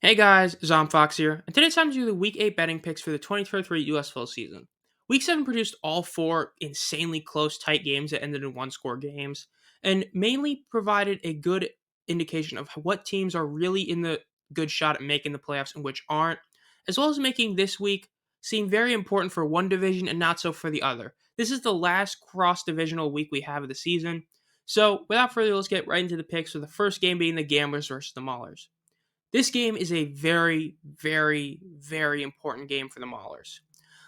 Hey guys, Zomfox here, and today it's time to do the Week 8 betting picks for the 2023 USFL season. Week 7 produced all four insanely close, tight games that ended in one-score games, and mainly provided a good indication of what teams are really in the good shot at making the playoffs and which aren't, as well as making this week seem very important for one division and not so for the other. This is the last cross-divisional week we have of the season, so without further ado, let's get right into the picks, with the first game being the Gamblers versus the Maulers. This game is a very, very, very important game for the Maulers.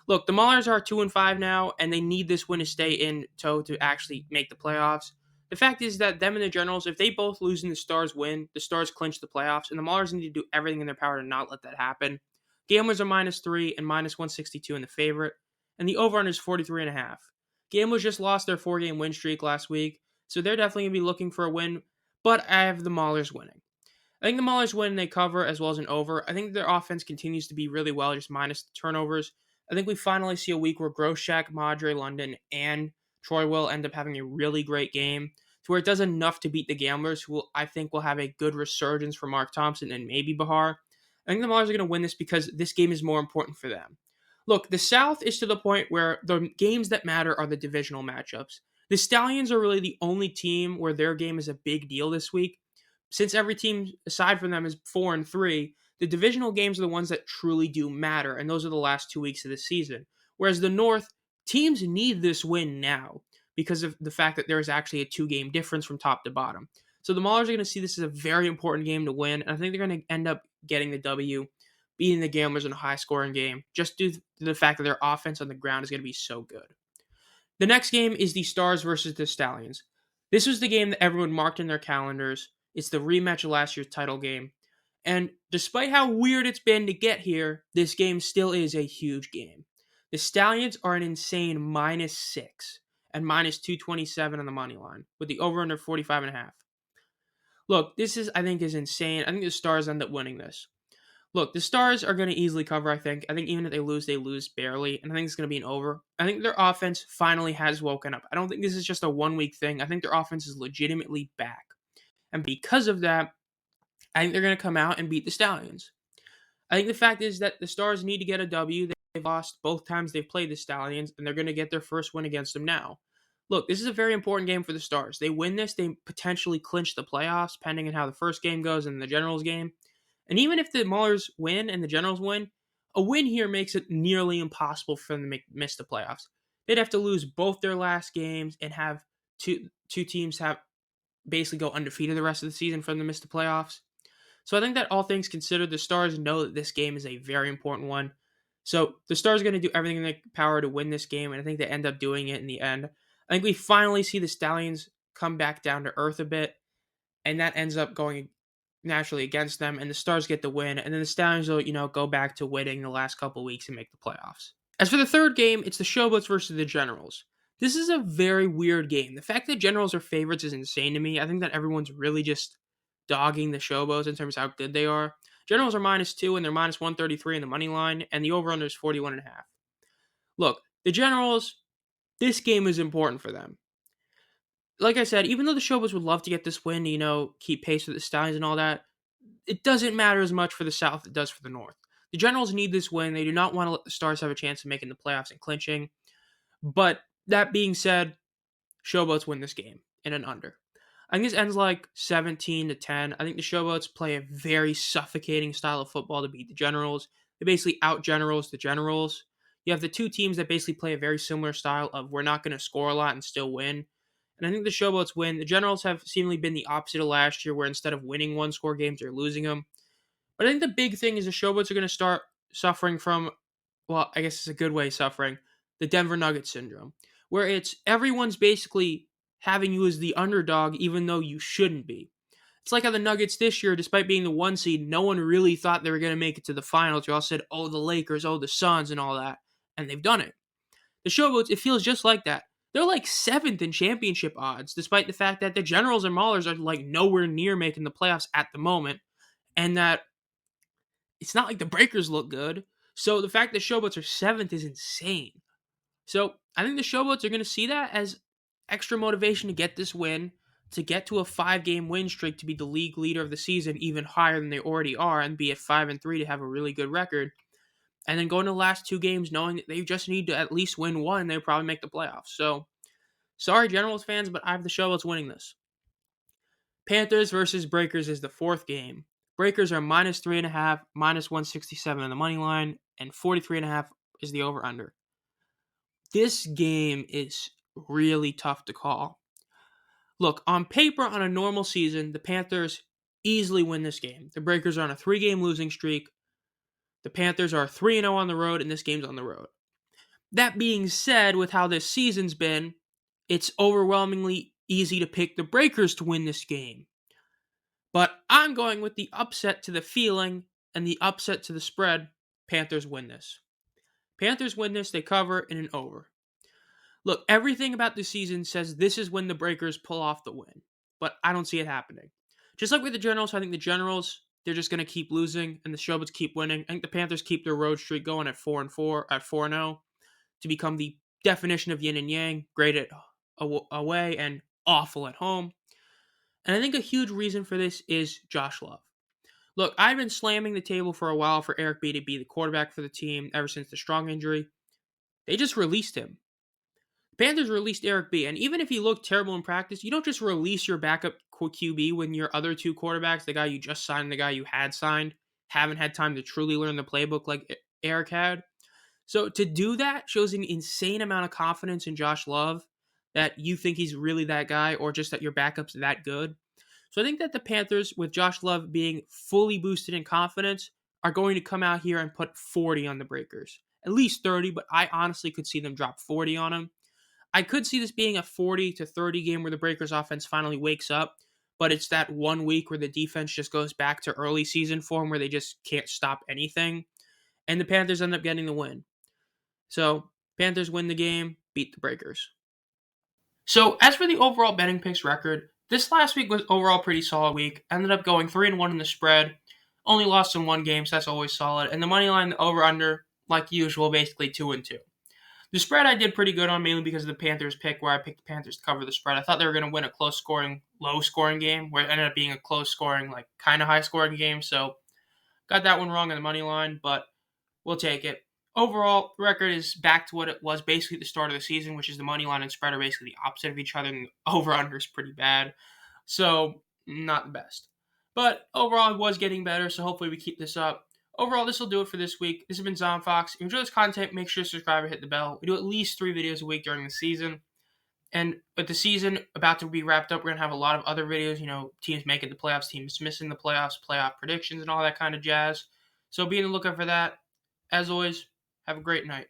Look, the Maulers are 2-5 now, and they need this win to stay in tow to actually make the playoffs. The fact is that them and the Generals, if they both lose and the Stars win, the Stars clinch the playoffs, and the Maulers need to do everything in their power to not let that happen. Gamblers are -3 and -162 in the favorite, and the over-under is 43.5. Gamblers just lost their 4-game win streak last week, so they're definitely going to be looking for a win, but I have the Maulers winning. I think the Maulers win and they cover as well as an over. I think their offense continues to be really well, just minus the turnovers. I think we finally see a week where Groshek, Madre, London, and Troy will end up having a really great game to where it does enough to beat the Gamblers, who I think will have a good resurgence for Mark Thompson and maybe Bahar. I think the Maulers are going to win this because this game is more important for them. Look, the South is to the point where the games that matter are the divisional matchups. The Stallions are really the only team where their game is a big deal this week. Since every team aside from them is 4-3, the divisional games are the ones that truly do matter, and those are the last 2 weeks of the season. Whereas the North, teams need this win now because of the fact that there is actually a 2-game difference from top to bottom. So the Maulers are going to see this as a very important game to win, and I think they're going to end up getting the W, beating the Gamblers in a high-scoring game, just due to the fact that their offense on the ground is going to be so good. The next game is the Stars versus the Stallions. This was the game that everyone marked in their calendars. It's the rematch of last year's title game. And despite how weird it's been to get here, this game still is a huge game. The Stallions are an insane -6 and -227 on the money line, with the over under 45.5. Look, I think is insane. I think the Stars end up winning this. Look, the Stars are going to easily cover, I think. I think even if they lose barely, and I think it's going to be an over. I think their offense finally has woken up. I don't think this is just a 1-week thing. I think their offense is legitimately back. And because of that, I think they're going to come out and beat the Stallions. I think the fact is that the Stars need to get a W. They've lost both times they've played the Stallions, and they're going to get their first win against them now. Look, this is a very important game for the Stars. They win this, they potentially clinch the playoffs, depending on how the first game goes and the Generals game. And even if the Maulers win and the Generals win, a win here makes it nearly impossible for them to miss the playoffs. They'd have to lose both their last games and have two teams have basically go undefeated the rest of the season for them to miss the playoffs. So I think that all things considered, the Stars know that this game is a very important one. So the Stars are going to do everything in their power to win this game, and I think they end up doing it in the end. I think we finally see the Stallions come back down to earth a bit, and that ends up going naturally against them, and the Stars get the win, and then the Stallions will, go back to winning the last couple weeks and make the playoffs. As for the third game, it's the Showboats versus the Generals. This is a very weird game. The fact that Generals are favorites is insane to me. I think that everyone's really just dogging the Showboats in terms of how good they are. Generals are -2 and they're -133 in the money line, and the over-under is 41.5. Look, the Generals, this game is important for them. Like I said, even though the Showboats would love to get this win, keep pace with the Stallions and all that, it doesn't matter as much for the South as it does for the North. The Generals need this win. They do not want to let the Stars have a chance of making the playoffs and clinching. But that being said, Showboats win this game in an under. I think this ends like 17-10. I think the Showboats play a very suffocating style of football to beat the Generals. They basically out-Generals the Generals. You have the two teams that basically play a very similar style of we're not going to score a lot and still win. And I think the Showboats win. The Generals have seemingly been the opposite of last year, where instead of winning one-score games, they're losing them. But I think the big thing is the Showboats are going to start suffering from, well, I guess it's a good way of suffering, the Denver Nuggets syndrome, where it's everyone's basically having you as the underdog even though you shouldn't be. It's like how the Nuggets this year, despite being the 1 seed, no one really thought they were going to make it to the finals. You all said, oh, the Lakers, oh, the Suns, and all that. And they've done it. The Showboats, it feels just like that. They're like 7th in championship odds, despite the fact that the Generals and Maulers are like nowhere near making the playoffs at the moment. And that it's not like the Breakers look good. So the fact that Showboats are 7th is insane. So I think the Showboats are going to see that as extra motivation to get this win. to get to a 5-game win streak to be the league leader of the season, even higher than they already are, and be at 5-3 to have a really good record. And then going to the last 2 games knowing that they just need to at least win one, they'll probably make the playoffs. So, sorry, Generals fans, but I have the Shovels winning this. Panthers versus Breakers is the 4th game. Breakers are minus 3.5, minus 167 on the money line, and 43.5 is the over-under. This game is really tough to call. Look, on paper, on a normal season, the Panthers easily win this game. The Breakers are on a 3-game losing streak. The Panthers are 3-0 on the road, and this game's on the road. That being said, with how this season's been, it's overwhelmingly easy to pick the Breakers to win this game. But I'm going with the upset to the feeling and the upset to the spread. Panthers win this. Panthers win this, they cover in an over. Look, everything about the season says this is when the Breakers pull off the win, but I don't see it happening. Just like with the Generals, I think the Generals, they're just going to keep losing, and the Showboats keep winning. I think the Panthers keep their road streak going at 4-0 to become the definition of yin and yang, great at away and awful at home. And I think a huge reason for this is Josh Love. Look, I've been slamming the table for a while for Eric B to be the quarterback for the team ever since the Strong injury. They just released him. Panthers released Eric B, and even if he looked terrible in practice, you don't just release your backup QB when your other 2 quarterbacks, the guy you just signed and the guy you had signed, haven't had time to truly learn the playbook like Eric had. So to do that shows an insane amount of confidence in Josh Love, that you think he's really that guy, or just that your backup's that good. So I think that the Panthers, with Josh Love being fully boosted in confidence, are going to come out here and put 40 on the Breakers. At least 30, but I honestly could see them drop 40 on them. I could see this being a 40-30 game where the Breakers offense finally wakes up, but it's that 1 week where the defense just goes back to early season form where they just can't stop anything, and the Panthers end up getting the win. So, Panthers win the game, beat the Breakers. So, as for the overall betting picks record, this last week was overall pretty solid week. Ended up going 3-1 in the spread. Only lost in 1 game, so that's always solid. And the money line, the over-under, like usual, basically 2-2. The spread I did pretty good on, mainly because of the Panthers pick, where I picked the Panthers to cover the spread. I thought they were going to win a close-scoring, low-scoring game, where it ended up being a close-scoring, like kind of high-scoring game. So, got that one wrong on the money line, but we'll take it. Overall, the record is back to what it was basically at the start of the season, which is the money line and spread are basically the opposite of each other, and the over-under is pretty bad. So, not the best. But overall, it was getting better, so hopefully we keep this up. Overall, this will do it for this week. This has been ZomFox. If you enjoy this content, make sure to subscribe and hit the bell. We do at least 3 videos a week during the season. And with the season about to be wrapped up, we're going to have a lot of other videos, teams making the playoffs, teams missing the playoffs, playoff predictions, and all that kind of jazz. So be on the lookout for that. As always, have a great night.